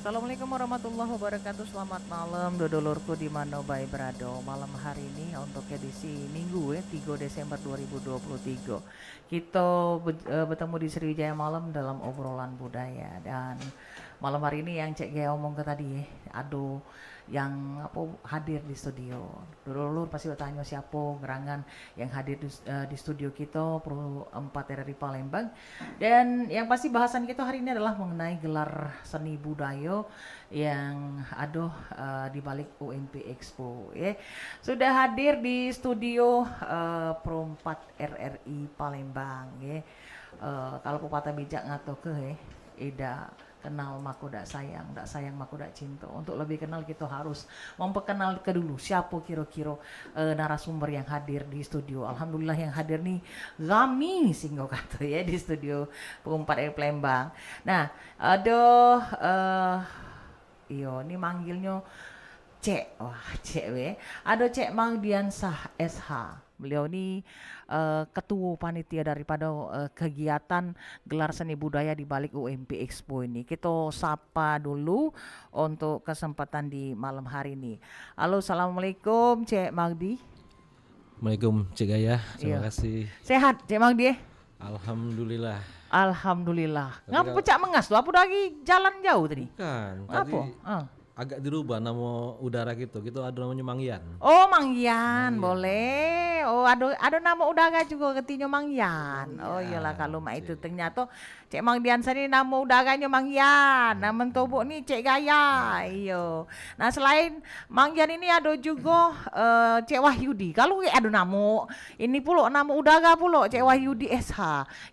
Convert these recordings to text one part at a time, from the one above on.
Assalamualaikum warahmatullahi wabarakatuh. Selamat malam dodolorku di mana bae berado. Malam hari ini untuk edisi Minggu 3 Desember 2023. Kita bertemu di Sriwijaya Malam dalam obrolan budaya. Dan malam hari ini yang Cek Gaya omong ke tadi aduh yang hadir di studio. Dulur pasti bertanya siapa gerangan yang hadir di studio kita Pro 4 RRI Palembang. Dan yang pasti bahasan kita hari ini adalah mengenai gelar seni budaya yang di balik UMP Expo ya. Sudah hadir di studio Pro 4 RRI Palembang ya. Kalau pepatah bijak ngato ke ida kenal maku dak sayang maku dak cinta. Untuk lebih kenal kita harus memperkenal ke dulu siapa kira-kira narasumber yang hadir di studio. Alhamdulillah yang hadir nih Rami singgo kata ya di studio Pro 4 RRI Palembang. Nah, iyo ini manggilnya Cek, Cek Ada Cek Magdiansah SH. Beliau ini ketua panitia daripada kegiatan gelar seni budaya di balik UMP Expo ini. Kita sapa dulu untuk kesempatan di malam hari ini. Halo, assalamualaikum Cek Magdi. Waalaikumsalam Cik Gaya, terima kasih. Sehat Cek Magdi? Alhamdulillah. Alhamdulillah. Ngapa pecah mengas tuh? Apa lagi jalan jauh tadi? Bukan, Apa? agak dirubah nama udara gitu ada namanya Mangyan. Oh Mangyan, boleh. Oh ada nama udara juga ketinyo Mangyan. Oh iyalah kalau mak itu ternyata Cek Mangdian ini nama udaranya Mangyan. Nama tobok nih Cek Gaya. Iyo. Nah selain Mangyan ini ada juga Cek Wahyudi. Kalau ada nama ini pula nama udara pula Cek Wahyudi SH.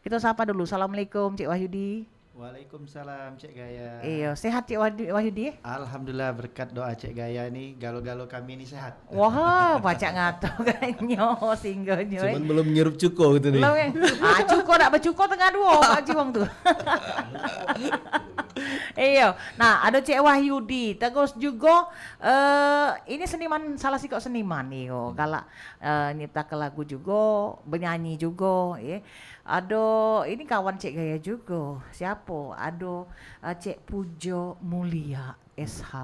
Kita sapa dulu. Assalamualaikum Cek Wahyudi. Waalaikumsalam Cek Gaya. Iya, sehat Cek Wahyudi? Alhamdulillah berkat doa Cek Gaya nih galo-galo kami ini sehat. Wah, baca ngato kanyo singgonyo. Cuman belum ngirup cuko gitu nih. Cuko dak becuko tengah dua Pak Jiwong tuh. Iya. Nah, ada Cek Wahyudi. Terus juga ini seniman salah kok seniman nih galak nyipta ke lagu juga, bernyanyi juga ya. Ada ini kawan Cek Gaya juga. Siapa? Ada Cek Pujo Mulia SH.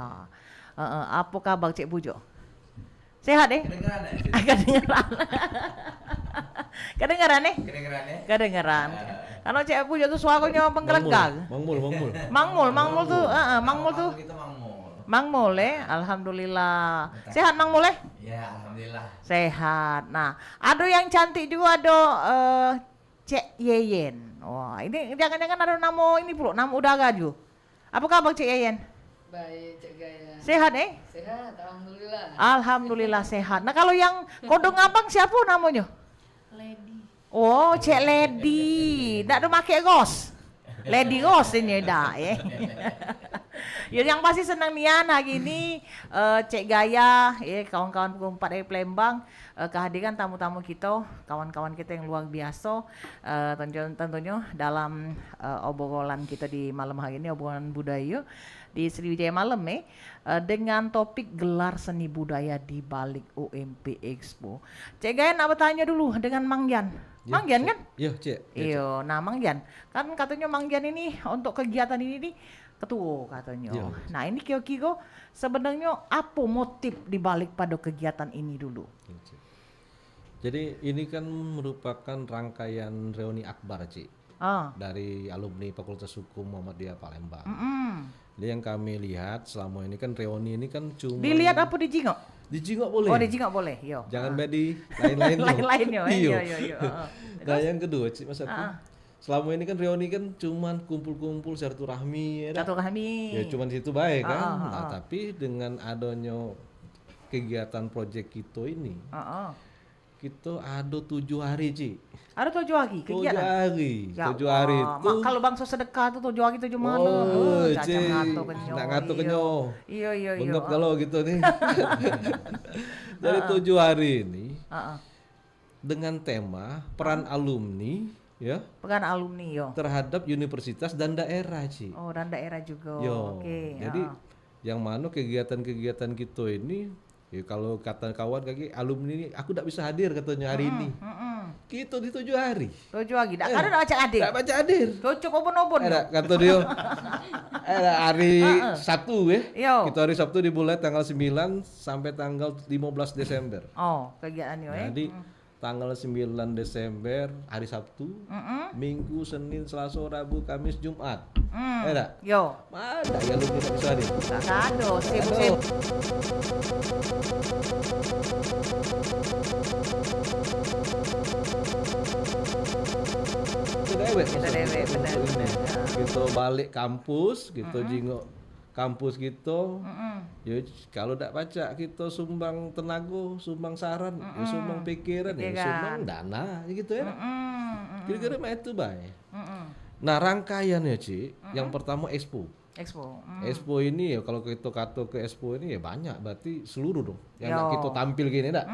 Apa kabar Cek Pujo? Sehat Kedengeran ya? Kedengeran. Kedengeran Kedengeran ya? Kedengeran. Karena Cek Pujo tuh suaranya penggelegar. Mangmul. Mangmul tuh, Mangmul tuh. Kita mangmul. Mangmul alhamdulillah. Sehat Mangmul Ya, alhamdulillah. Sehat. Nah, ada yang cantik juga ada Cek Yeyen. Wah, ini jangan-jangan ada nama ini pula, nama udara juga. Apa kabar Cek Yeyen? Baik, Cek Gaya. Sehat Sehat, alhamdulillah. Alhamdulillah sehat. Nah, kalau yang kodong abang siapa namanya? Lady. Oh, Cek Lady. Ndak ada make gos. Lady Gos ini dah ya. Ya yang pasti senang nian hari ini Cek Gaya ya kawan-kawan Pro 4 RRI Palembang kehadiran tamu-tamu kita, kawan-kawan kita yang luar biasa tentunya dalam obrolan kita di malam hari ini, obrolan budaya di Sriwijaya Malam dengan topik gelar seni budaya di balik UMP Expo. Cek Gaya nak bertanya dulu dengan Mangyan. Mangyan kan? Iya, Cek. Iya, nah Mangyan. Kan katanya Mangyan ini untuk kegiatan ini nih ketua katanya. Iya. Nah, ini kira-kira sebenarnya apa motif dibalik pada kegiatan ini dulu? Jadi ini kan merupakan rangkaian reuni akbar, Cik. Dari alumni Fakultas Hukum Muhammadiyah Palembang. Jadi yang kami lihat selama ini kan reuni ini kan cuma Dilihat apa dijingok? dijingok boleh. Oh, dijingok boleh. Yo. Jangan bedi lain-lain. Lain-lain yo. Iya. Yo. Nah, yang kedua, Cik, Mas aku. Selama ini kan reuni kan cuman kumpul-kumpul silaturahmi ya. Silaturahmi. Ya cuman situ baik kan. Nah, tapi dengan adanya kegiatan proyek kita ini, kita ada 7 hari, Ci. Ada 7 hari kegiatan. 7 hari. Ya 7 hari Allah. itu. Kalau bangsa sedekah tuh 7 hari 7 malam. Oh, Caca Ci. ngato kenyo. Nak ngato kenyo. Iya. Bengap kalau gitu nih. Dari 7 hari ini dengan tema peran alumni ya. Peran alumni yo. Terhadap universitas dan daerah, Ci. Oh, dan daerah juga. Yo. Oke. Jadi yang mana kegiatan-kegiatan kita ini ya kalau kata kawan kaki alumni ini aku tidak bisa hadir katanya hari ini. Kita di 7 hari. 7 hari. Dak ada acak hadir. Tidak baca hadir. Cocok obon-obon. Ada kata dia. Hari Sabtu ya. Yo. Kita hari Sabtu dimulai tanggal 9 sampai tanggal 15 Desember. Oh, kegiatan yo Jadi tanggal 9 Desember hari Sabtu, Minggu, Senin, Selasa, Rabu, Kamis, Jumat. Ada? Yo. Ada ya lu tidak bisa hadir. Kado, sip. Kita dewek benar. Gitu balik kampus, gitu jingok kampus gitu. Ya kalau tidak baca kita sumbang tenaga, sumbang saran, ya sumbang pikiran, ya sumbang dana gitu ya. Kira-kira mah itu baik. Nah, rangkaiannya yang pertama Expo. Expo ini ya kalau kita kata ke Expo ini ya banyak, berarti seluruh dong yang nak kita tampil gini dak.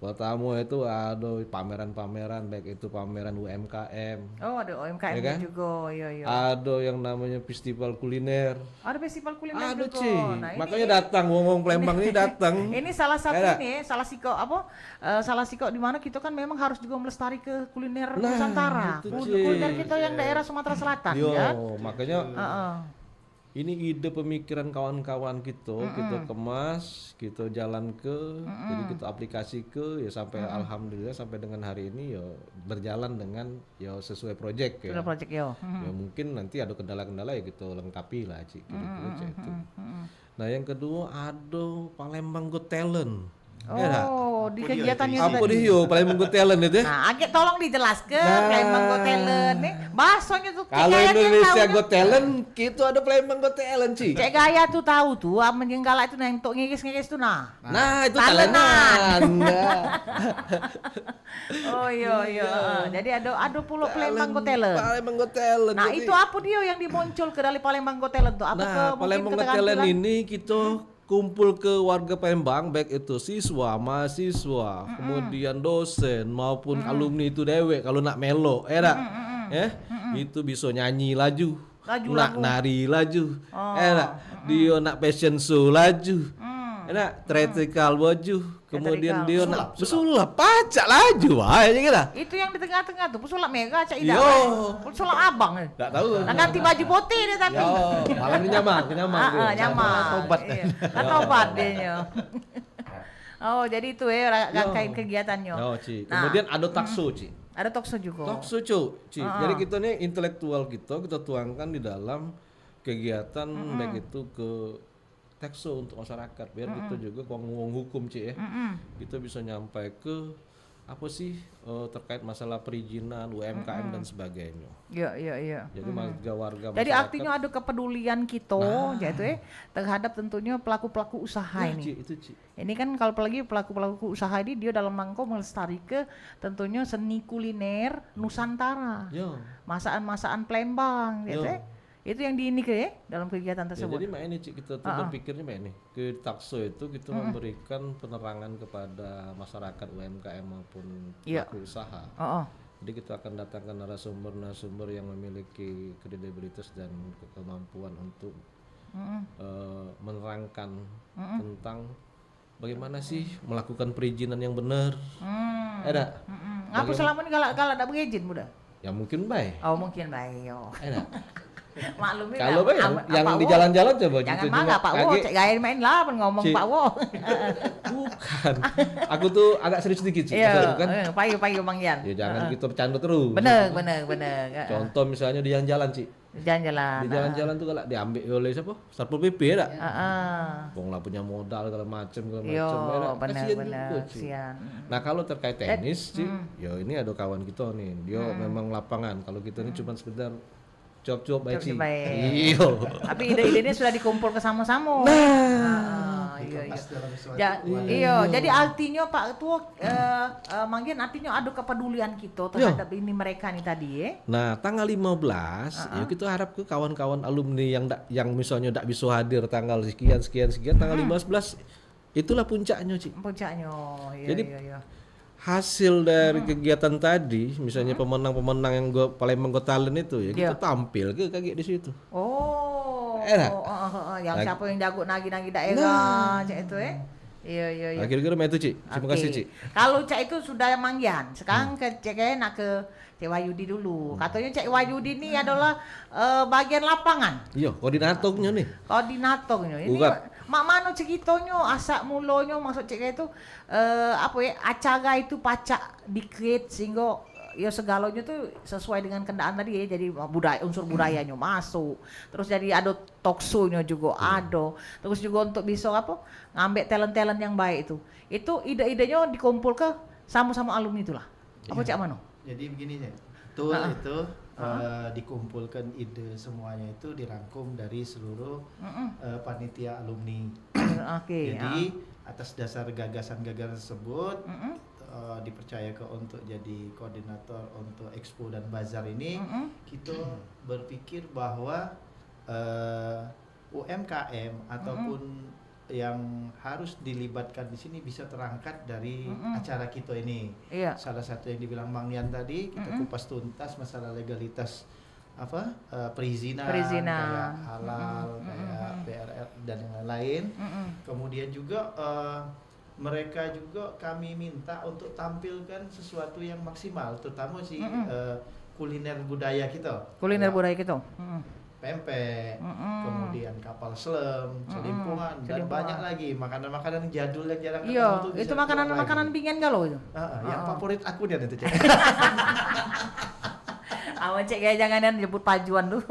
Pertama itu ada pameran-pameran, baik itu pameran UMKM. Oh, ada UMKM ya kan? juga. Iya. Ada yang namanya festival kuliner. Ada festival kuliner Ada juga. Ci. Nah, Makanya datang ngomong Palembang ini datang. Ini salah satu Ya, ini, salah siko di mana kita kan memang harus juga melestari ke kuliner Nah, Nusantara. itu, Ci. Kuliner kita yang daerah Sumatera Selatan Yo, ya. makanya Heeh. ini ide pemikiran kawan-kawan kita kemas, kita jalan ke, jadi kita aplikasi ke, ya sampai alhamdulillah sampai dengan hari ini ya berjalan dengan ya sesuai proyek ya. Sudah project yo. Ya mungkin nanti ada kendala-kendala ya kita lengkapi lah Ci, kira-kira Ci, itu. Nah yang kedua ada Palembang Got Talent. Ya, dah? Oh, di kegiatannya Apa tadi. dia Palembang Got Talent itu? Nah, Agek tolong dijelaskan Palembang Got Talent nih. Bahasanya tuh Kalau Cek Gaya tuh Indonesia tahu Got Talent, kita ada Palembang Got Talent Ci. Cek Gaya tuh tahu tuh, menjenggala itu neng tok ngigis-ngigis tuh nah. Nah, itu Talentan. talentan. Oh iya. Jadi ada pulau Palembang Got Talent. Palembang Got Talent. Nah, Jadi- itu apa dia yang dimuncul ke dari Palembang Got Talent tuh? Apa Nah, ke Palembang mungkin Got Talent keterampilan? ini kita kumpul ke warga Palembang, baik itu siswa, mahasiswa, kemudian dosen maupun alumni itu dewek kalau nak melo, itu bisa nyanyi laju, Laju nak lagu. nari laju, dia nak fashion show laju, theatrical baju, kemudian dia nak pesulap pacak laju, aja gitu. Itu yang di tengah-tengah tuh, pesulap mega cak ida. Yo. Pesulap abang. Nggak tahu. Nah, ganti baju putih dia tapi. Yo, malam ini nyaman dia. Nyaman. Tobat. Iya. Kan tobat dia. Oh, jadi itu ya rangkaian kegiatannya. Yo, Ci. Nah, Kemudian ada takso, Ci. ada talkshow juga. Talkshow, Ci. Jadi kita nih intelektual kita tuangkan di dalam kegiatan baik itu ke tekso untuk masyarakat biar kita juga ngomong hukum Ci ya. Kita bisa nyampai ke apa sih terkait masalah perizinan UMKM dan sebagainya. Iya. Jadi warga Jadi masyarakat. artinya ada kepedulian kita yaitu terhadap tentunya pelaku-pelaku usaha Nah, ini. Ci, itu Ci. Ini kan kalau apalagi pelaku-pelaku usaha ini dia dalam rangka melestari ke tentunya seni kuliner Nusantara. Yo. Masakan-masakan Palembang gitu Yo. ya. Itu yang dalam kegiatan Ya, tersebut. jadi ini Ci, kita tuh berpikirnya ini ke takso itu kita memberikan penerangan kepada masyarakat UMKM maupun Iya. pelaku usaha. Oh. Jadi kita akan datangkan narasumber-narasumber yang memiliki kredibilitas dan kemampuan untuk menerangkan tentang bagaimana sih melakukan perizinan yang benar. Ada? Ngapa selama ini kalau ada berizin muda? Ya mungkin baik. Oh mungkin baik yo. Ada. Maklumi Kalau lah, baik yang Pak di Wo. jalan-jalan coba Jangan gitu, marah cuma Pak Wo, kaget. cek gaya main lah ngomong Ci. Pak Wo. Bukan. Aku tuh agak serius sedikit sih, Iya, bukan? payu Bang Yan. Ya jangan kita bercanda terus. Bener. Contoh misalnya di jalan-jalan sih. Jalan-jalan. Di jalan-jalan tuh kalau diambil oleh siapa? Satpol PP ya. Heeh. Wong lah punya modal segala macem Yo, ya. Kasihan bener. juga, Ci. Kasihan. Nah kalau terkait tenis sih, ya ini ada kawan kita nih, dia memang lapangan. Kalau kita ini cuma sekedar cuap-cuap baik sih. Cuap-cuap baik. Iya. Tapi ide-idenya sudah dikumpul ke sama-sama. Iya. Iya, jadi artinya Pak Ketua Manggen artinya ada kepedulian kita terhadap ini mereka nih tadi ya. Nah tanggal 15, ya kita harap ke kawan-kawan alumni yang misalnya tidak bisa hadir tanggal sekian, tanggal 15 itulah puncaknya Ci. Puncaknya. Iya, Jadi, iya. Hasil dari kegiatan tadi, misalnya pemenang-pemenang yang Palembang Got Talent itu ya kita tampil ke kayak di situ. Oh. Enak. Yang siapa yang jago nagi-nagi daerah cek itu Iya. Nah, kira-kira itu Ci. Terima kasih Ci. Kalau Cak itu sudah manggian, sekarang ke Cak Gaya nak ke Cak Wayudi dulu. Katanya Cak Wayudi ini adalah bagian lapangan. Iya, koordinatornya nih. Koordinatornya. Ini mak mano ceritanya asak mulanya maksud Cak Gaya itu acara itu pacak di-create sehingga ya segalanya tuh sesuai dengan kendaan tadi ya, jadi unsur budayanya masuk, terus jadi ada talk show-nya juga ada, terus juga untuk bisa ngambil talent-talent yang baik itu ide-idenya dikumpul ke sama-sama alumni itulah. Cak Mano? Jadi begini ya, itu dikumpulkan ide semuanya itu dirangkum dari seluruh panitia alumni. Jadi atas dasar gagasan-gagasan tersebut dipercayakan untuk jadi koordinator untuk Expo dan Bazar ini. Kita berpikir bahwa UMKM ataupun yang harus dilibatkan di sini bisa terangkat dari acara kita ini. Iya. Salah satu yang dibilang Mang Yan tadi, kita kupas tuntas masalah legalitas perizinan kayak halal, kayak BRL dan yang lain. Kemudian juga mereka juga kami minta untuk tampilkan sesuatu yang maksimal, terutama kuliner budaya kita. Budaya kita. Pempek, kemudian kapal selam, celimpungan, dan banyak lagi makanan-makanan jadul yang jarang ketemu. Iya, itu makanan-makanan bingen galau itu. Yang favorit aku dia itu, Cek. Awan Cek Gaya jangan nyebut pajuan dulu.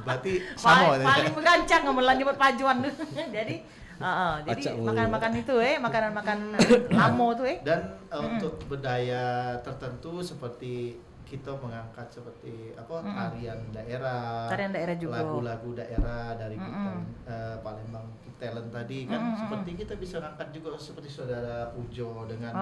Berarti sama. Paling mengancang ngomelan nyebut pajuan dulu. Jadi makan-makan itu makan-makan lamo tuh Dan untuk budaya tertentu seperti kita mengangkat seperti tarian daerah juga, lagu-lagu daerah dari Palembang talent tadi kan, seperti kita bisa ngangkat juga seperti saudara Pujo dengan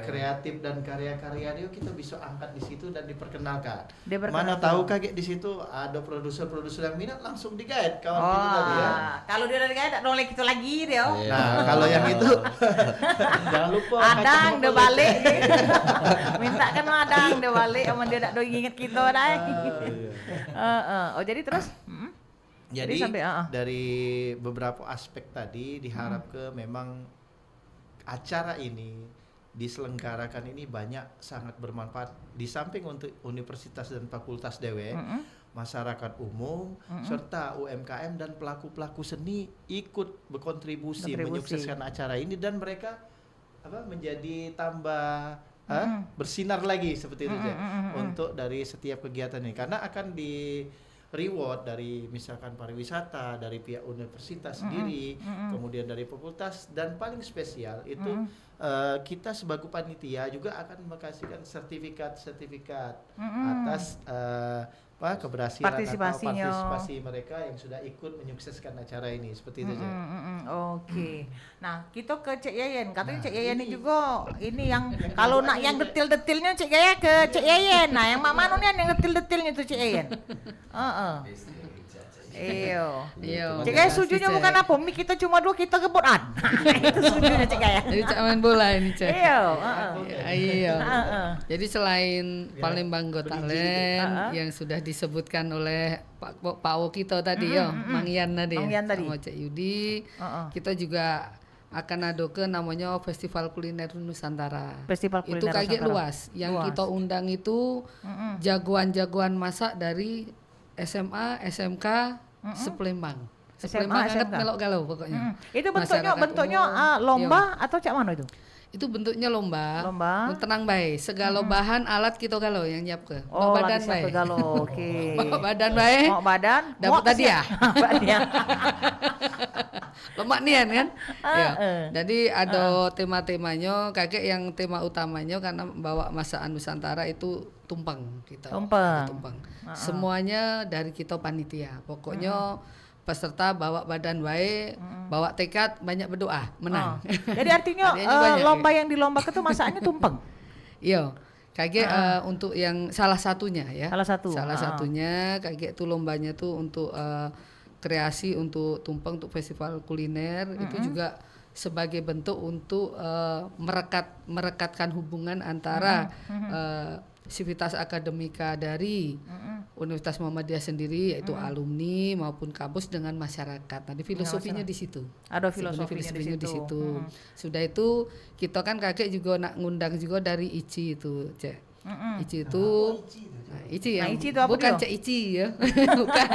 kreatif dan karya-karya dia, kita bisa angkat di situ dan diperkenalkan. Mana tahu kaget di situ ada produser-produser yang minat, langsung digait kawan kita tadi ya. Kalau dia udah digait tak nolak itu lagi dia. Nah, kalau yang itu jangan lupa adang dia balik. Minta kan adang dia balik, aman dia tak inget kita dah. Jadi terus jadi dari beberapa aspek tadi diharap memang acara ini diselenggarakan ini sangat bermanfaat, di samping untuk universitas dan fakultas dewe, masyarakat umum, serta UMKM dan pelaku-pelaku seni ikut berkontribusi menyukseskan acara ini, dan mereka menjadi tambah bersinar lagi seperti itu untuk dari setiap kegiatan ini, karena akan di reward dari misalkan pariwisata, dari pihak universitas sendiri, kemudian dari fakultas, dan paling spesial itu kita sebagai panitia juga akan mengkasihkan sertifikat atas keberhasilan atau partisipasi mereka yang sudah ikut menyukseskan acara ini, seperti itu. Oke. Nah, kita ke Cek Yayen. Katanya Cek Yayen ini juga ini yang kalau nak yang detil-detilnya Cek Gaya ke Cek Yayen. Nah, yang Mak Mano nih yang detil-detilnya tuh Cek Yayen. Iyo. Cek Gaya sujunya bukan apa, mik kita cuma dua, kita kebodan. Itu sujunya Cek Gaya. Jadi Cak main bola ini Cek. Iya. Jadi selain Palembang Got Talent yang sudah disebutkan oleh Pak Wo kita tadi Mang Yan tadi. Sama Cek Yudi, kita juga akan ada namanya Festival Kuliner Nusantara. Itu kaget luas. Yang kita undang itu jagoan-jagoan masak dari SMA, SMK, Sepelembang. Sepelembang sangat melok galau pokoknya. Itu bentuknya lomba atau cak mana itu? Itu bentuknya lomba. Tenang baik. Segala bahan alat kita galau yang nyiap ke. Badan baik. Oke. Badan baik. Mau badan. Dapat tadi ya. Lemak nian kan? Jadi ada tema-temanya, kakek yang tema utamanya karena bawa masakan Nusantara itu tumpeng kita. Tumpeng. Semuanya dari kita panitia. Pokoknya peserta bawa badan baik, bawa tekad, banyak berdoa, menang. Jadi artinya lomba yang dilombakan itu masakannya tumpeng. Iya. Kakek untuk yang salah satunya ya. Salah satunya kakek itu lombanya tuh untuk kreasi untuk tumpeng, untuk festival kuliner, itu juga sebagai bentuk untuk merekatkan hubungan antara sivitas akademika dari Universitas Muhammadiyah sendiri, yaitu alumni maupun kampus dengan masyarakat. Nah, filosofinya di situ. Ada filosofinya di situ. Sudah itu kita kan kakek juga nak ngundang juga dari ICI itu, Cek. ICI itu, ICI yang ICI itu apa bukan dia? Cek ICI ya, bukan.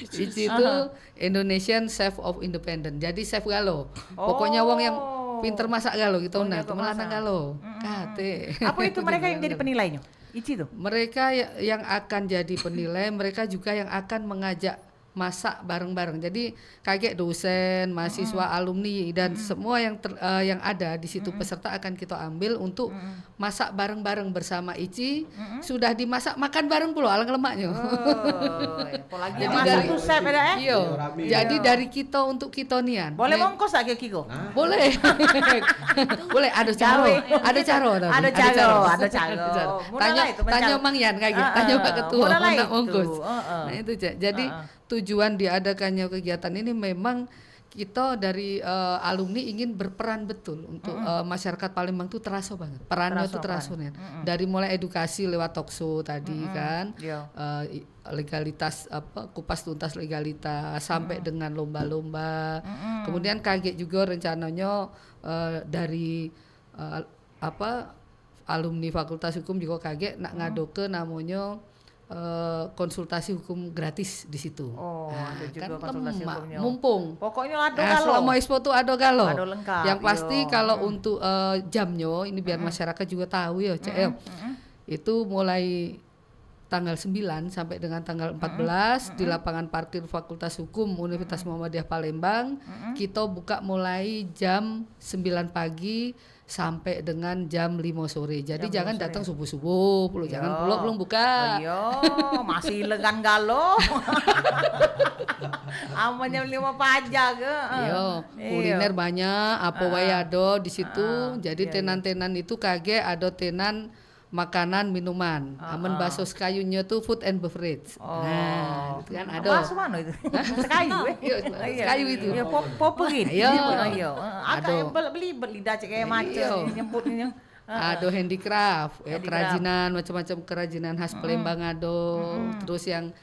ICI itu Indonesian Chef of Independent. Jadi chef galo. Pokoknya wong yang pinter masak galo gitu, nah, temelanang galo. Kate. Apa itu mereka yang jadi penilainya? ICI itu? Mereka yang akan jadi penilai, mereka juga yang akan mengajak masak bareng-bareng. Jadi kakek dosen, mahasiswa, alumni dan semua yang ada di situ peserta akan kita ambil untuk masak bareng-bareng bersama ICI. Sudah dimasak makan bareng pula alang lemaknya. Apalagi Jadi masak dari tuh chef ada Iya. Jadi dari kita untuk kita nian. Boleh mongkos lagi Kiko? Boleh. Boleh ada caro. Ada caro. Ada caro. Tanya Mang Yan kayak gitu. Tanya Pak Ketua nak ongkos. Nah itu jadi tujuan diadakannya kegiatan ini memang kita dari alumni ingin berperan betul untuk masyarakat Palembang tuh terasa banget. Perannya tuh terasa nih. Dari mulai edukasi lewat talkshow tadi kan, legalitas kupas tuntas legalitas sampai dengan lomba-lomba. Kemudian kaget juga rencananya dari alumni Fakultas Hukum juga kaget nak ngadoke namanya konsultasi hukum gratis di situ. Ada juga konsultasi hukumnya. Mumpung. Pokoknya ada galo. Selama expo tuh ada galo. Ada lengkap. Yang pasti kalau untuk jamnya ini biar masyarakat juga tahu ya, Cek. Itu mulai tanggal 9 sampai dengan tanggal 14 di lapangan parkir Fakultas Hukum Universitas Muhammadiyah Palembang. Kita buka mulai jam 9 pagi sampai dengan jam 5 sore. Jadi jangan datang subuh-subuh, jangan belum buka. Masih lengan galo. Aman jam 5 pajak ke. Kuliner banyak, apa wae ada di situ. Jadi tenan-tenan itu kage ada tenan makanan minuman. Aman bakso sekayunya tuh food and beverage. Nah, itu kan ada. Bakso mana itu? Sekayu Sekayu itu. Ya popegin. Ayo. Ada beli lidah cek kayak macam nyebutnya. Ada handicraft, kerajinan macam-macam kerajinan khas Palembang ada. Terus yang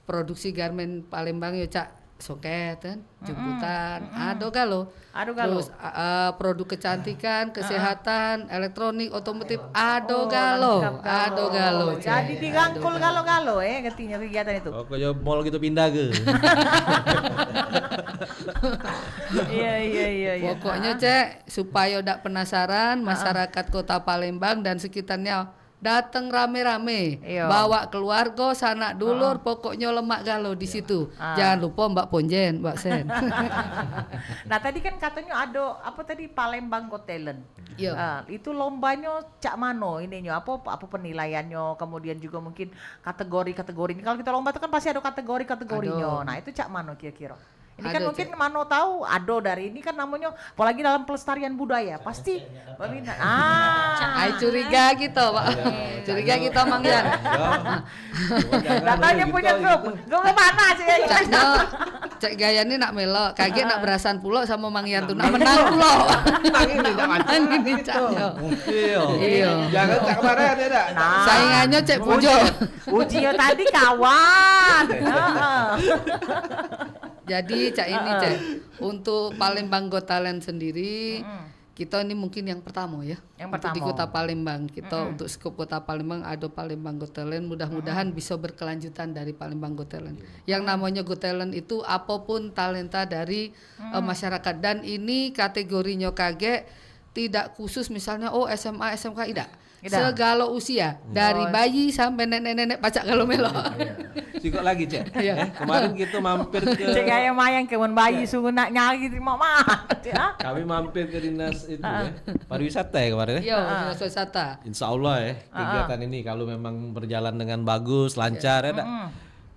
produksi garmen Palembang ya Cak soket kan, jemputan, ada galo. Terus produk kecantikan, kesehatan, elektronik, otomotif, ada galo. Jadi dirangkul galo-galo ketinya kegiatan itu. Pokoknya mall gitu pindah ke. Iya. Pokoknya Cek supaya ndak penasaran masyarakat Kota Palembang dan sekitarnya datang rame-rame, bawa keluarga, sanak dulur, pokoknya lemak galo di situ. Jangan lupa Mbak Ponjen, Mbak Sen. Nah tadi kan katanya ada apa tadi Palembang Got Talent. Itu lombanya cak mano ininya apa penilaiannya, kemudian juga mungkin kategori-kategori ini. Kalau kita lomba itu kan pasti ada kategori-kategorinya. Nah itu cak mano kira-kira. Ini kan mungkin Mano tahu Ado dari ini kan namanya apalagi dalam pelestarian budaya pasti berminat. Curiga gitu Pak. Curiga kita Mang Yan. Datanya punya grup mana sih ya? Cek gaya ini nak melok, kaget nak berasan pulau sama Mang Yan tuh nak menang pulau. Ini caknya. Iya. Jangan cak kemarin ada. Saingannya Cek Pujo. Ujinya tadi kawan. Jadi Cak ini Cak untuk Palembang Got Talent sendiri kita ini mungkin yang pertama ya. Untuk di Kota Palembang kita untuk skop Kota Palembang ada Palembang Got Talent, mudah-mudahan bisa berkelanjutan dari Palembang Got Talent. Yang namanya Got Talent itu apapun talenta dari masyarakat dan ini kategorinya kage tidak khusus misalnya SMA SMK tidak. Segala usia dari bayi sampai nenek-nenek pacak galo melo. Sikok lagi Cek. Kemarin kita mampir ke Cek kayak mayang kewan bayi sungguh nak nyari mama. Kami mampir ke dinas itu pariwisata ya kemarin Iya, dinas wisata. Insya Allah kegiatan ini kalau memang berjalan dengan bagus, lancar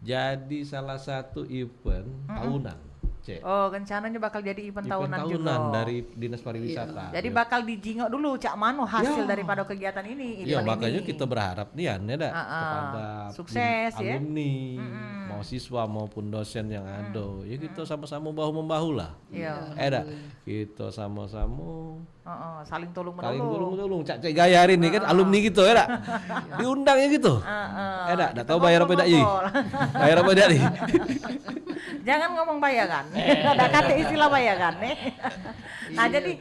jadi salah satu event tahunan. Rencananya bakal jadi event tahunan juga dari dinas pariwisata. Jadi bakal dijingok dulu cak mano hasil daripada kegiatan ini. Iya makanya kita berharap nih kepada sukses alumni mau siswa maupun dosen yang ada. Ya kita sama-sama bahu membahu lah. Iya. Kita sama-sama saling tolong saling menolong. tolong. Cak gaya hari ini kan alumni gitu ya dak. Diundangnya gitu. Dak tahu bayar apa dak i? Bayar apa dak nih? Jangan ngomong bayaran. Ada kata istilah bayaran Nah, jadi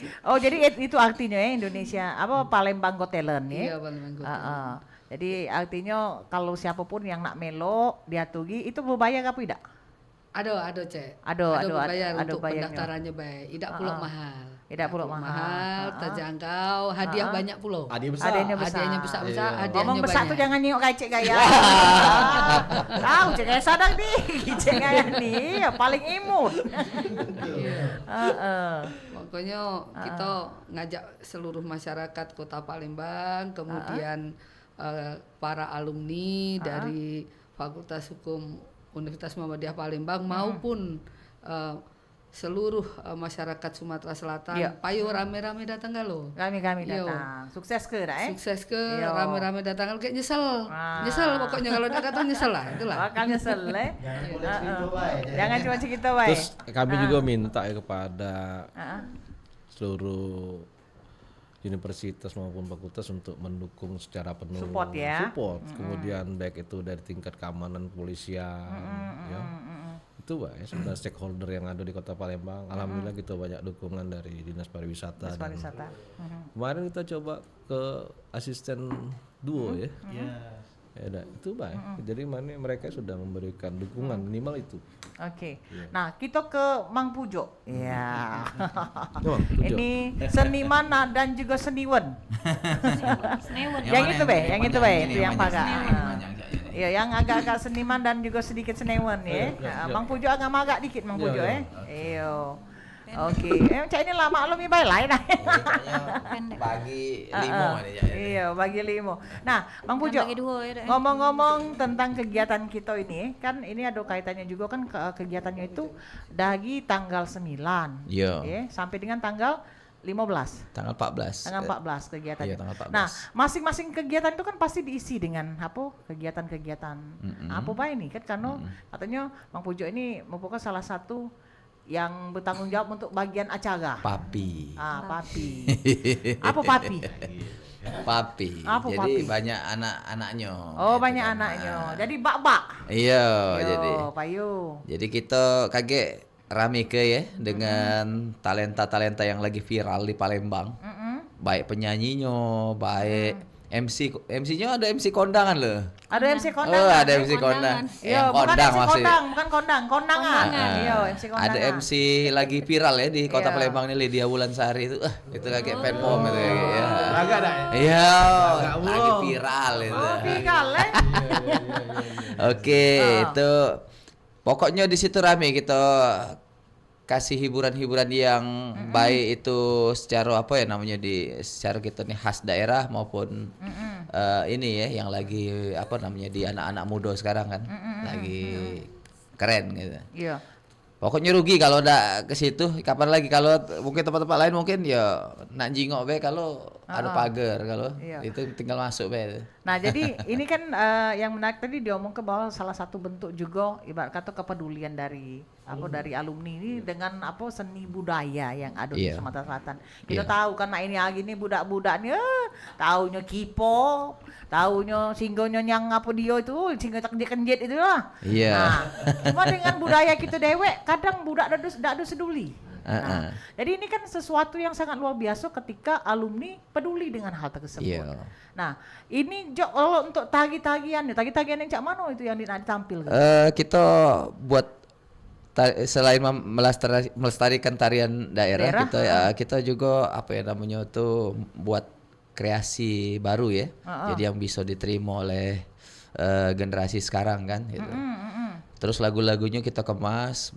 itu artinya ya Indonesia Palembang Got Talent ya. Iya, Palembang Got Talent. Jadi artinya kalau siapapun yang nak melo diatugi itu berbayar apa tidak? Ada Cek. Ada bayar untuk bayarnya. pendaftarannya baik. Tidak pula mahal. Tidak pula mahal. Terjangkau, hadiah banyak pula. Hadiahnya besar. Hadiahnya besar, hadiahnya ngomong besar banyak. tuh jangan nyok kayak Cek Gaya. Tahu Cek Gaya sadar nih. Cek Gaya nih paling imut. Pokoknya kita ngajak seluruh masyarakat Kota Palembang, kemudian para alumni dari Fakultas Hukum Universitas Muhammadiyah Palembang maupun seluruh masyarakat Sumatera Selatan. Payo rame-rame datang galo. Kami datang. Sukses ke dah Sukses ke rame-rame datang galo kayak nyesel. Nyesel pokoknya kalau udah datang nyesel lah itulah. Bakal nyesel Jangan cuma cerita baik. Terus kami juga minta kepada seluruh universitas maupun fakultas untuk mendukung secara penuh support ya. Kemudian baik itu dari tingkat keamanan kepolisian ya. Itu ya sudah stakeholder yang ada di Kota Palembang. Alhamdulillah kita banyak dukungan dari Dinas Pariwisata. Kemarin kita coba ke asisten duo ya. Ya, itu baik. Jadi mereka sudah memberikan dukungan minimal itu. Oke. Nah, kita ke Mang Pujo. Ya. Ini seniman dan juga seniwan. Yang itu itu yang pakai. Ya, yang agak-agak seniman dan juga sedikit seniwan ya. Mang Pujo agak magak dikit Mang Pujo Iyo. Oke, cak ini lama alumni baik lain bagi limo Iya, bagi limo. Nah, Bang Pujo, ngomong-ngomong tentang kegiatan kita ini, kan ini ada kaitannya juga kan kegiatannya itu dari tanggal 9 sampai dengan tanggal 15. Tanggal 14. Tanggal 14 kegiatannya. Iya, tanggal 14. Nah, masing-masing kegiatan itu kan pasti diisi dengan kegiatan-kegiatan. Apa ini kan karena katanya Bang Pujo ini merupakan salah satu yang bertanggung jawab untuk bagian acara. Papi. Papi. Apa papi? Papi. Apa jadi papi? banyak anak-anaknya. Oh, banyak anaknya. Jadi bak-bak. Iya, jadi. Payu. Jadi kita kaget rame ya dengan talenta-talenta yang lagi viral di Palembang. Baik penyanyinya, baik MC-nya ada MC kondangan loh. Ada MC kondangan. Oh, ada MC kondangan. Iya, bukan MC kondang, bukan kondangan. Iya, MC kondangan. Ada MC lagi viral ya di Kota Palembang ini, Lydia Wulansari itu. Itu kayak fan pom itu ya. Agak ada. Iya, lagi viral itu. Oh, viral Oke, itu pokoknya di situ rame kita kasih hiburan-hiburan yang baik itu secara secara kita nih khas daerah maupun ini ya yang lagi di anak-anak muda sekarang kan lagi keren gitu. Iya. Pokoknya rugi kalau udah ke situ. Kapan lagi kalau mungkin tempat-tempat lain mungkin ya nak jingok be kalau ada pagar kalau itu tinggal masuk be. Nah, jadi ini kan yang menarik tadi diomong ke bahwa salah satu bentuk juga ibarat kata kepedulian dari dari alumni ini dengan seni budaya yang ada di Sumatera Selatan. Kita tahu karena ini lagi nih budak-budak nih taunya K-pop, taunya singgonya yang dia itu singgo kenjet itu lah. Iya. Nah, cuma dengan budaya kita dewek kadang budak ada seduli. Nah, jadi ini kan sesuatu yang sangat luar biasa ketika alumni peduli dengan hal tersebut. Nah, ini kalau untuk tagi-tagian yang cak mana itu yang ditampil? Kita buat selain melestarikan tarian daerah kita juga buat kreasi baru ya. Jadi yang bisa diterima oleh generasi sekarang kan gitu. Terus lagu-lagunya kita kemas,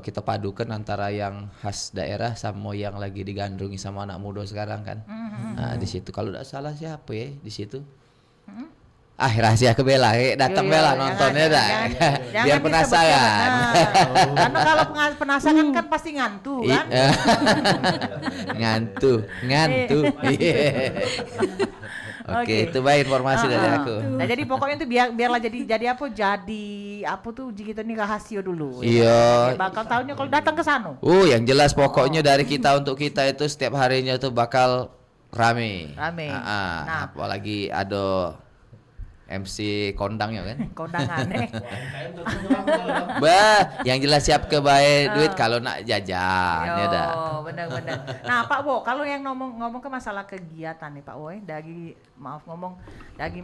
kita padukan antara yang khas daerah sama yang lagi digandrungi sama anak muda sekarang kan. Nah, di situ kalau tidak salah siapa ya di situ? Rahasia ke Bella, datang Bella nontonnya dah. Biar penasaran. Karena kalau penasaran kan pasti ngantu kan. ngantu. Oke, itu baik informasi dari aku. Nah, jadi pokoknya itu biarlah jadi apa tuh gitu nih rahasia dulu. Iya. Ya. Bakal tahunya kalau datang ke sana. Yang jelas pokoknya dari kita untuk kita itu setiap harinya tuh bakal rame. Nah, apalagi ada MC kondang ya kan? Kondangan yang jelas siap ke baik duit kalau nak jajan ya dah. Benar-benar. Nah, Pak Wo, kalau yang ngomong ke masalah kegiatan nih Pak Wo, dari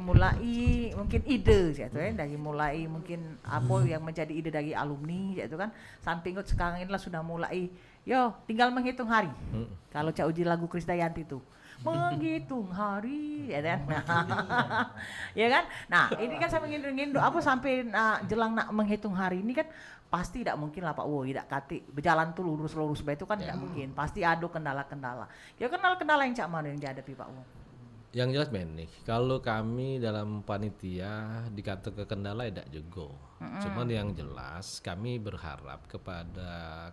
mulai mungkin ide gitu ya, dari mulai mungkin apa yang menjadi ide dari alumni gitu kan, sampai sekarang inilah sudah mulai tinggal menghitung hari. Kalau Cak Uji lagu Krisdayanti itu menghitung hari ya kan. Ya kan? Nah, ini kan sampai sampai jelang nak menghitung hari ini kan pasti tidak mungkin lah Pak Wo, tidak kati berjalan tuh lurus itu kan tidak mungkin. Pasti ada kendala-kendala. Ya kendala-kendala yang Cak mana yang dihadapi Pak Wo? Yang jelas nih, kalau kami dalam panitia dikata ke kendala tidak juga. Cuman yang jelas kami berharap kepada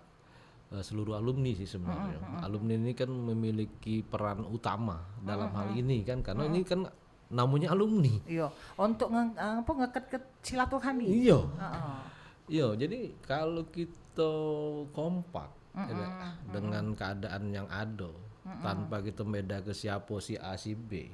seluruh alumni sih sebenarnya. Alumni ini kan memiliki peran utama dalam hal ini kan, karena ini kan namanya alumni. Iya, untuk ngeket silaturahmi. Iya, jadi kalau kita kompak dengan keadaan yang ada, tanpa kita beda ke siapa si A si B.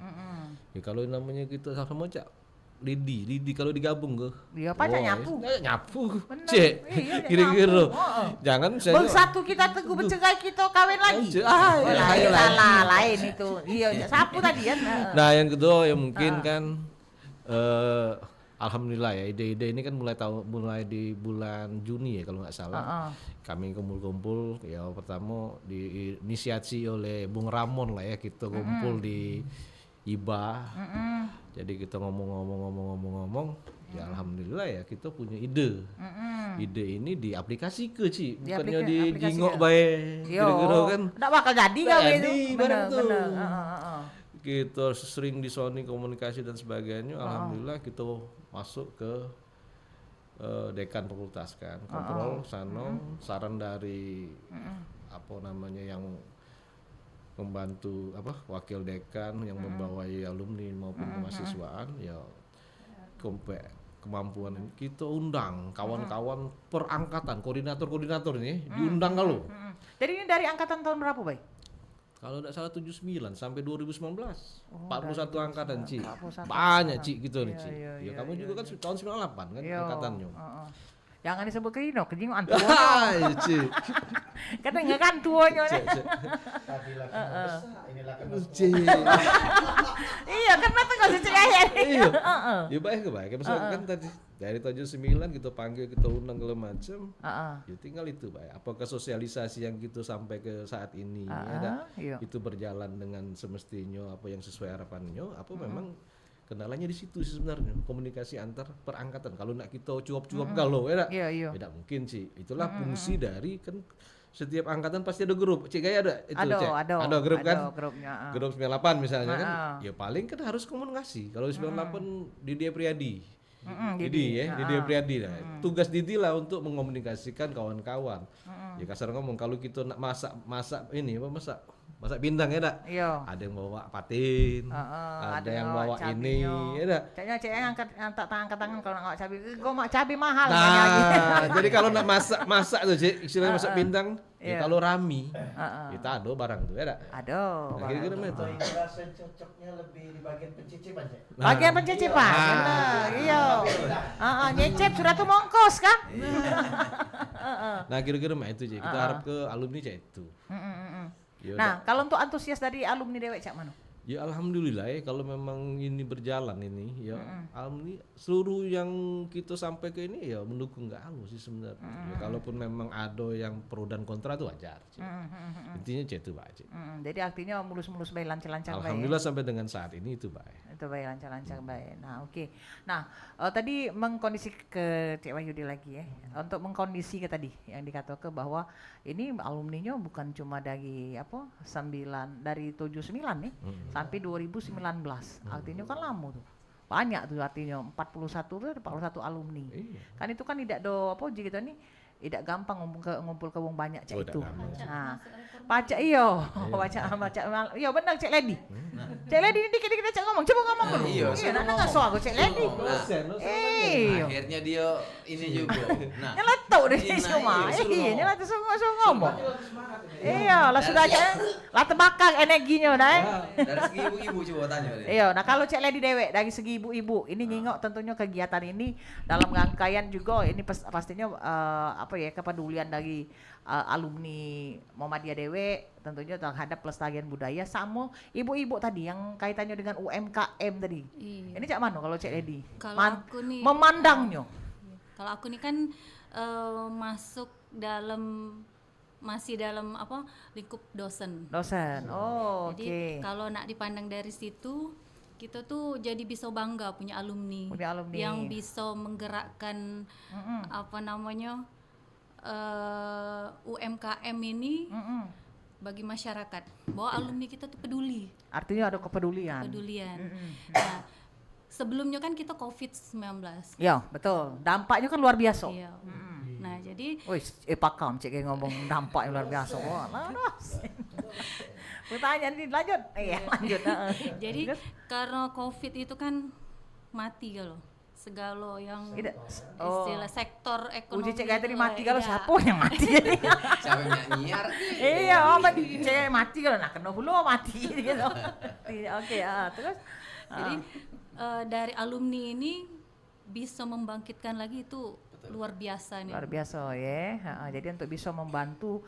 Ya kalau namanya kita sama Cak Lidi kalau digabung ke. Iya, Pak nyapu. Nyapu. Cek. Kira-kira. Jangan saya. Bersatu kita teguh bercerai kita kawin lagi. Lain itu. Iya, sapu tadi kan. Nah, yang kedua ya mungkin kan alhamdulillah ya ide-ide ini kan mulai di bulan Juni ya kalau nggak salah. Kami kumpul-kumpul ya pertama diinisiasi oleh Bung Ramon lah ya, kita kumpul di IBA. Jadi kita ngomong ya alhamdulillah ya kita punya ide. Ide ini diaplikasi ke Ci, bukannya digingok bae. Kira-kira kan enggak bakal jadi kali itu. Bener. Kita sering di Sony komunikasi dan sebagainya. Alhamdulillah kita masuk ke dekan fakultas kan. Kontrol saran dari yang membantu wakil dekan yang membawai alumni maupun kemahasiswaan ya kemampuan ini kita undang kawan-kawan perangkatan koordinator ini diundang kalau. Jadi ini dari angkatan tahun berapa, Bay? Kalau tidak salah 79 sampai 2019. 41 angkatan, Ci. Banyak, Ci, gitu nih, Ci. Ya kamu juga kan tahun 98 kan angkatannya. Jangan disebut kejingo antuanya. Ci. Katanya kan tuanya. Tadilah inilah kan. Iya, kenapa enggak diceritain? Iya. Ya baik. Misalkan kan tadi dari 79 kita panggil, kita undang segala macam. Ya tinggal itu, Pak. Apakah sosialisasi yang kita sampai ke saat ini itu berjalan dengan semestinya apa yang sesuai harapannya, apa memang kendalanya di situ sih sebenarnya, komunikasi antar perangkatan. Kalau nak kita cuap-cuap galau tidak mungkin sih. Itulah fungsi dari kan setiap angkatan pasti ada grup. Cik Gaya ada itu, ada grup kan? Grupnya. Grup 98 misalnya kan. Ya paling kan harus komunikasi. Kalau 98 Didi Priadi. Didi Priadi lah. Tugas Didi lah untuk mengomunikasikan kawan-kawan. Ya kasar ngomong kalau kita nak masak bintang ya dak? Iya. Ada yang bawa patin, ada yang bawa ini, ya dak? Ceknya angkat tangan kalau nak cabai, gue mak cabai mahal. Nah, jadi kalau nak masak tuh Cek, istilahnya masak bintang, ya kalau rami, kita ada barang tuh ya dak? Ada. Nah, kira-kira itu. Rasa cocoknya lebih di bagian pencicipan, Cek. Bagian pencicipan, benar. Iya. Nyecep sudah tuh mongkos kan? Nah, kira-kira itu Cek. Kita harap ke alumni Cek itu. Nah, kalau untuk antusias dari alumni Dewek Cak Mano? Ya alhamdulillah ya kalau memang ini berjalan ini ya alumni seluruh yang kita sampai ke ini ya mendukung nggak sih sebenarnya. Ya, kalaupun memang ada yang pro dan kontra itu wajar. Intinya itu baik. Jadi artinya mulus-mulus baik lancar-lancar baik. Alhamdulillah sampai dengan saat ini itu baik. Itu baik lancar-lancar baik. Nah oke. Nah tadi mengkondisi ke Cik Wahyudi lagi ya. Untuk mengkondisi ke tadi yang dikatakan bahwa ini alumninya bukan cuma dari dari 79 nih. Sampai 2019, artinya kan lama tuh, banyak tuh artinya 41 alumni. Kan itu kan tidak ada apa gitu nih, tidak gampang ngumpul ke wong banyak cak itu. Nah, baca iyo, baca iya benar Cek Lady. Cek Lady ini dikit-dikit cak ngomong, coba ngomong dulu. Iya, nak nggak so aku Cek Lady. Iya. Akhirnya dia ini juga. Nah, nyeletuk deh semua. Iya, nyeletuk semua ngomong. Iya, lah sudah aja, lah terbakar energinya dah. dari segi ibu-ibu coba tanya dia. Iya, nah kalau Cek Lady dewek dari segi ibu-ibu, ini nyingok tentunya kegiatan ini dalam rangkaian juga ini pastinya kepedulian dari alumni Muhammadiyah dewek tentunya terhadap pelestarian budaya sama ibu-ibu tadi yang kaitannya dengan UMKM tadi. Iya. Ini cak mana kalau Cek Lady? Kalau aku nih memandangnya. Kalau aku nih kan masuk masih dalam lingkup dosen. Oh, oke. Jadi kalau nak dipandang dari situ, kita tuh jadi bisa bangga punya alumni. Yang bisa menggerakkan UMKM ini bagi masyarakat. Bahwa alumni kita tuh peduli. Artinya ada kepedulian. Nah, sebelumnya kan kita COVID-19. Ya, betul. Dampaknya kan luar biasa. Iya. Nah, jadi pakam cek ngomong dampak yang luar biasa. Pertanyaan ini lanjut. Iya, lanjut. Jadi karena COVID itu kan mati kalau segala yang istilah sektor ekonomi. Uji cek tadi mati kalau siapa yang mati? Siapa yang nyiar? Iya, cek mati kalau nak kena hulu mati gitu. Oke, terus jadi dari alumni ini bisa membangkitkan lagi itu luar biasa nih. Luar biasa ya. Jadi untuk bisa membantu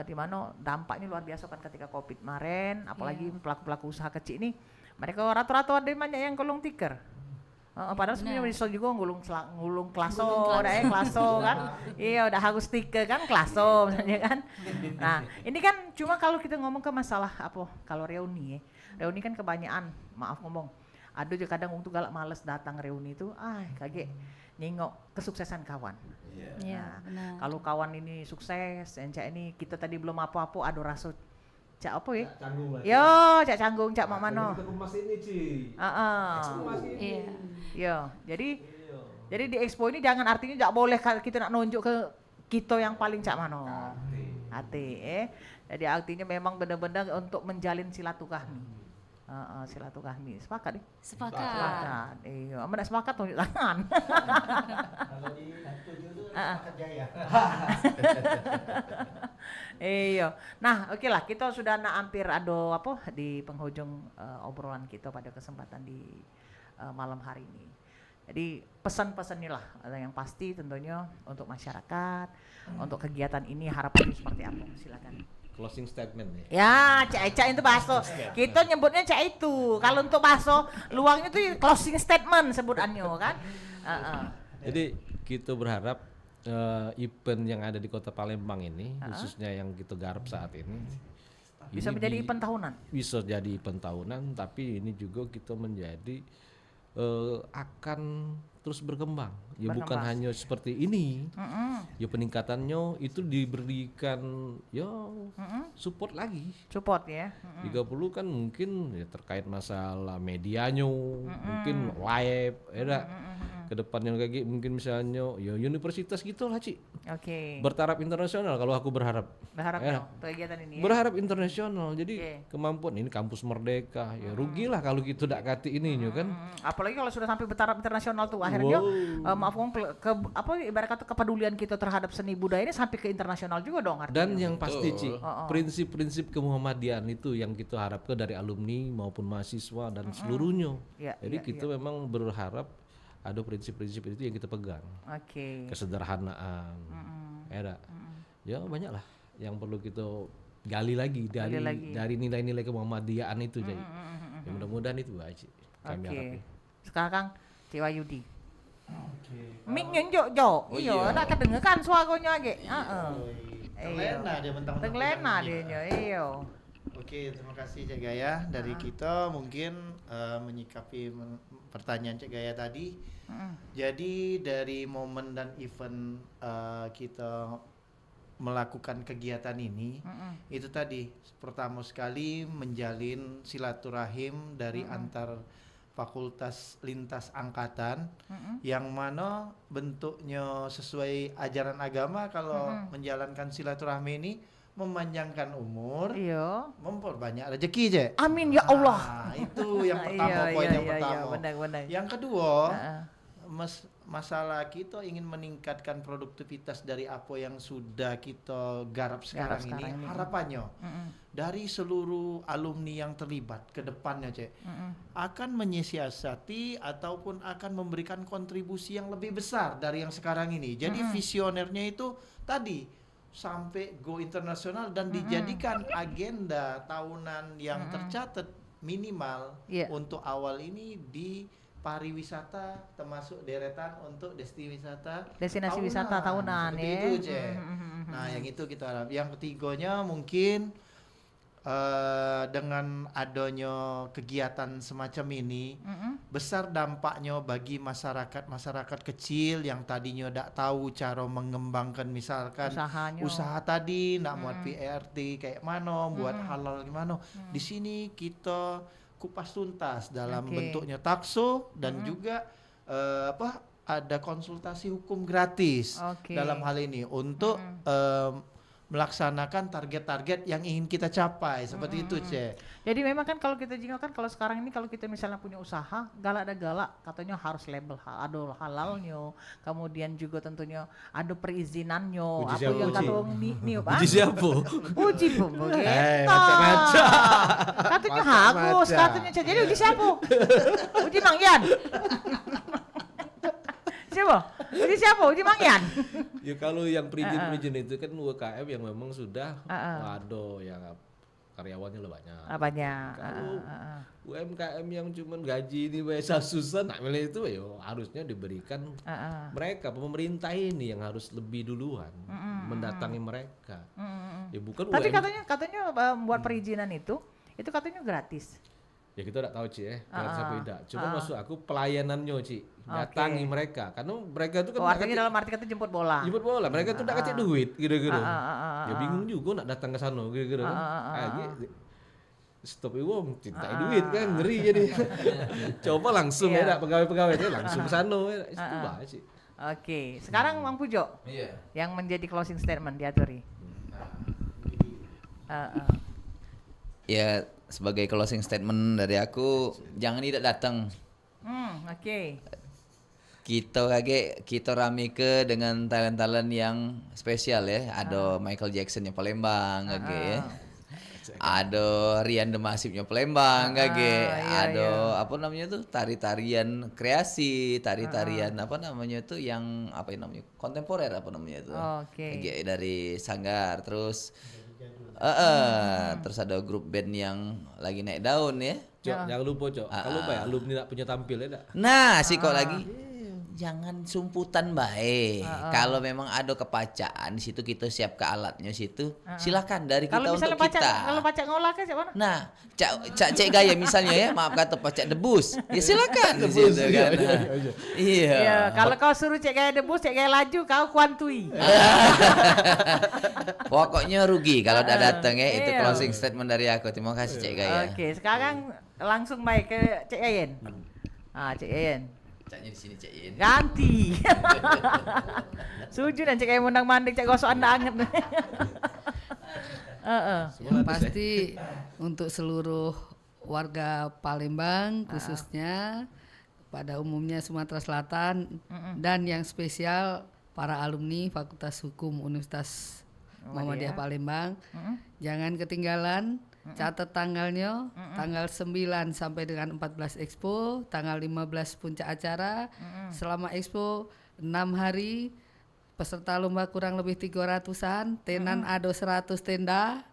di mana dampaknya luar biasa kan ketika COVID kemarin, apalagi pelaku-pelaku usaha kecil ini, mereka rata-rata ada banyak yang gulung tikar. Padahal sebenarnya bisa juga ngulung klaso kan. Iya, udah harus stiker kan klaso misalnya kan. Nah, ini kan cuma kalau kita ngomong ke masalah kalau reuni ya. Reuni kan kebanyakan, maaf ngomong. Ada juga kadang untuk galak males datang reuni itu, kaget nengok kesuksesan kawan. Iya, benar. Kalau kawan ini sukses, encak ini kita tadi belum apa-apa, ada rasa cak apa ya? Canggung lah. Yo, cak canggung, cak mak mano. Kita kemas ini Ci. Iya. Jadi di expo ini jangan artinya tak boleh kita nak nunjuk ke kita yang paling cak mano. Hati. Jadi artinya memang benar-benar untuk menjalin silaturahmi. Silaturahmi. Sepakat nih? Sepakat. Iya, aman sepakat tunjuk tangan. Kalau di tujuh itu sepakat jaya. Iya. Nah, oke lah, kita sudah hampir ada di penghujung obrolan kita pada kesempatan di malam hari ini. Jadi pesan-pesannya lah yang pasti tentunya untuk masyarakat, untuk kegiatan ini harapannya seperti apa? Silakan. Closing statement ya. Ya, cak itu bahasa. Kita nyebutnya cak itu. Kalau untuk bahasa luangnya tuh closing statement sebutannya kan. Jadi kita berharap event yang ada di Kota Palembang ini, khususnya yang kita garap saat ini, bisa menjadi event tahunan. Bisa jadi event tahunan, tapi ini juga kita menjadi akan terus berkembang. Ya bukan hanya seperti ini. Ya peningkatannya itu diberikan support lagi. Support ya. Jika perlu kan mungkin ya terkait masalah medianya, mungkin live, kedepannya kayak mungkin misalnya ya universitas gitu lah Ci. Oke. Bertaraf internasional kalau aku berharap. Kegiatan ini. Berharap internasional. Jadi kemampuan ini kampus merdeka. Ya rugilah kalau kita tidak kati ini kan. Apalagi kalau sudah sampai bertaraf internasional tuh akhirnya maaf ngomong ibarat kata kepedulian kita terhadap seni budaya ini sampai ke internasional juga dong artinya. Dan yang pasti Ci, prinsip-prinsip kemuhammadian itu yang kita harapkan dari alumni maupun mahasiswa dan seluruhnya. Jadi kita memang berharap ada prinsip-prinsip itu yang kita pegang. Kesederhanaan. Ya banyak lah yang perlu kita gali lagi dari nilai-nilai kemuhammadian itu jadi. Ya mudah-mudahan itu aja kami harapin. Sekarang Cik Wahyudi. Mic-nya jok. Iya, nak kedengeran suaranya ge. Terlena dia mentang-mentang. Terlena dia. Iya. Oke, terima kasih Cek Gaya. Dari kita mungkin menyikapi pertanyaan Cek Gaya tadi. Jadi dari momen dan event kita melakukan kegiatan ini, itu tadi pertama sekali menjalin silaturahim dari antar Fakultas Lintas Angkatan, yang mana bentuknya sesuai ajaran agama kalau menjalankan silaturahmi ini memanjangkan umur, memperbanyak rezeki, Cek. Amin ya Allah. Nah, itu yang pertama, poin yang pertama. Benar. Yang kedua, masalah kita ingin meningkatkan produktivitas dari apa yang sudah kita garap sekarang ini. Harapannya dari seluruh alumni yang terlibat ke depannya, Cek, akan menyiasati ataupun akan memberikan kontribusi yang lebih besar dari yang sekarang ini. Jadi visionernya itu tadi sampai go internasional dan dijadikan agenda tahunan yang tercatat minimal untuk awal ini di pariwisata, termasuk deretan untuk destinasi wisata tahunan ya. Itu, Cek. Nah, yang itu kita harap. Yang ketiganya mungkin dengan adanya kegiatan semacam ini, besar dampaknya bagi masyarakat kecil yang tadinya tidak tahu cara mengembangkan misalkan usaha tadi, nak buat PRT kayak mana, buat halal gimana. Di sini kita kupas tuntas dalam bentuknya takso dan juga ada konsultasi hukum gratis dalam hal ini untuk melaksanakan target-target yang ingin kita capai seperti itu, Cek. Jadi memang kan kalau kita jinggalkan, kalau sekarang ini kalau kita misalnya punya usaha galak katanya harus label ada halalnya, kemudian juga tentunya ada perizinannya, apa yang kata niup uji siapa? Uji pemerintah. Macam-macam. Katanya harus, katanya Cek. Jadi uji siapa? Uji Mang Yan. Uji siapa? Uji Mang Yan. Ya kalau yang perizinan itu kan UMKM yang memang sudah ada yang karyawannya banyak. Banyak. Kalau UMKM yang cuman gaji ini susah, nak milih itu ya harusnya diberikan mereka, pemerintah ini yang harus lebih duluan mendatangi mereka. Ya bukan. Tapi katanya buat perizinan itu katanya gratis. Ya kita tidak tahu, Ci, gratis apa tidak. Cuma maksud aku pelayanannya, Ci, datangi mereka, karena mereka itu kan artinya dalam arti kata jemput bola, mereka tuh tidak kasih duit gitu-gitu. Ya bingung juga nak datang ke sana gitu-gitu kan. Stop wong cintai duit kan, ngeri jadi. Coba langsung ya pegawai-pegawai itu langsung ke sana itu baik, Ci. Oke, sekarang Mang Pujo yang menjadi closing statement diaturi. Ya, sebagai closing statement dari aku, jangan tidak datang. Kita ramike dengan talent-talent yang spesial ya. Ada Michael Jackson-nya Palembang, ada Rian Demasifnya Palembang, ada apa namanya tuh, tari-tarian kreasi, tari-tarian apa namanya tuh yang apa namanya kontemporer apa namanya tuh, dari Sanggar, terus terus ada grup band yang lagi naik daun ya. Jangan lupa, Cok. Kalau lupa ya, alumni nak punya tampil ya enggak? Nah, kok lagi jangan sumputan baik. Kalau memang ada kepacaan di situ, kita siap ke alatnya situ. Silakan dari kita untuk kita. Kalau pacak ngolah ke siapa? Nah, Cek Gaya misalnya ya, maaf kata pacak debus. Ya silakan di situ kan. Iya. Kalau kau suruh Cek Gaya debus, Cek Gaya laju, kau kuantui. Pokoknya rugi kalau udah datang ya. Itu closing statement dari aku. Terima kasih Cek Gaya. Oke, sekarang langsung baik ke Cek Yayen. Cek Yayen. Caknya di sini Cek Yayen. Ganti. Sujud dan Cek Yayen mundang mandik, Cek gosok anda anget. Yang pasti untuk seluruh warga Palembang khususnya, pada umumnya Sumatera Selatan, dan yang spesial para alumni Fakultas Hukum Universitas Muhammadiyah Palembang, jangan ketinggalan. Catat tanggalnya, tanggal 9 sampai dengan 14 Expo, tanggal 15 puncak acara. Selama Expo 6 hari, peserta lomba kurang lebih 300-an, tenan ada 100 tenda,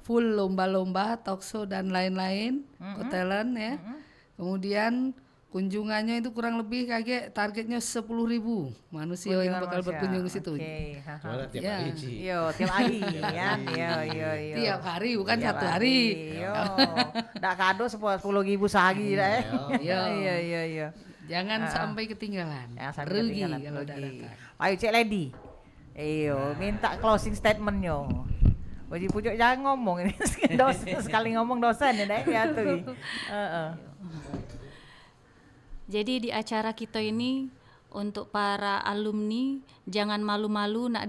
full lomba-lomba, talkshow dan lain-lain, hotelan ya. Kemudian kunjungannya itu kurang lebih kayak targetnya 10.000 manusia yang bakal berkunjung ke situ. Tiap hari, Ci. Tiap hari ya. Tiap hari bukan satu hari. Ndak kado 10.000 sehari dah. Iya. Jangan sampai ketinggalan. Rugi kalau tidak datang. Ayo Cek Lady. Minta closing statementnya. Wajib pujuk jangan ngomong ini. Sekali ngomong dosen ya tuh. Jadi di acara kita ini untuk para alumni jangan malu-malu nak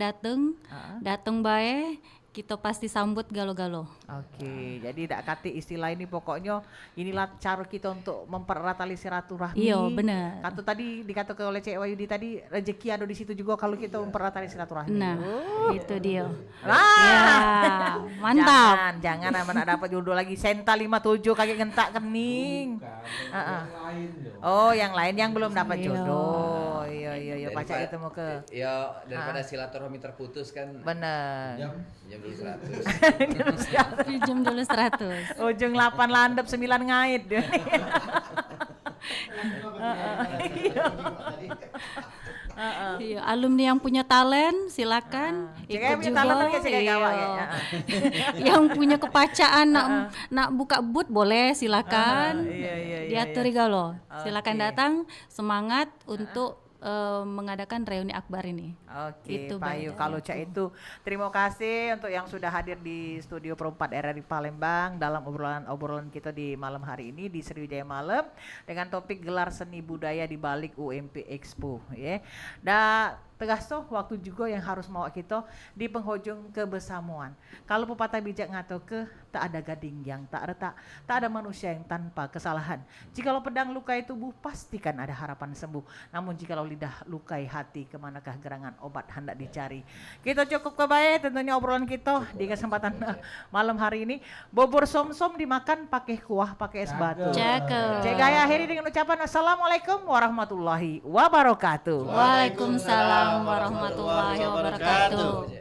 datang bae, kita pasti sambut galo-galo. Oke, jadi tidak kate istilah ini pokoknya inilah cara kita untuk mempererat tali silaturahmi. Iya, benar. Kata tadi dikatakan oleh Cik Wahyudi tadi rezeki ada di situ juga kalau kita mempererat tali silaturahmi. Nah, itu dia. Ya, mantap. Jangan aman dapat jodoh lagi senta 57 kaki gentak kening. Oh, yang lain yang belum dapat jodoh. Iya, pacar itu mau ke. Ya, daripada silaturahmi terputus kan. Bener. Jam 100. Jam dulu 100. Ujung 8 landep 9 ngait. Iya, alumni yang punya talent silakan ikut juga. Yang punya kepacaan nak buka booth boleh silakan. Diatur galo. Silakan datang, semangat untuk mengadakan reuni akbar ini. Oke, Pak Ayu. Kalau Cak itu terima kasih untuk yang sudah hadir di studio Pro 4 RRI Palembang dalam obrolan kita di malam hari ini di Sriwijaya Malam dengan topik gelar seni budaya di balik UMP Expo, ya. Dan tegas tuh waktu juga yang harus mau kita di penghujung kebersamaan. Kalau pepatah bijak ngato ke tak ada gading yang tak retak, tak ada manusia yang tanpa kesalahan. Jikalau pedang lukai tubuh pastikan ada harapan sembuh. Namun jikalau lidah lukai hati kemanakah gerangan obat hendak dicari. Kita cukup kebaik tentunya obrolan kita di kesempatan malam hari ini. Bubur somsom dimakan pakai kuah pakai es batu. Cek Gaya akhiri dengan ucapan assalamualaikum warahmatullahi wabarakatuh. Waalaikumsalam warahmatullahi wabarakatuh.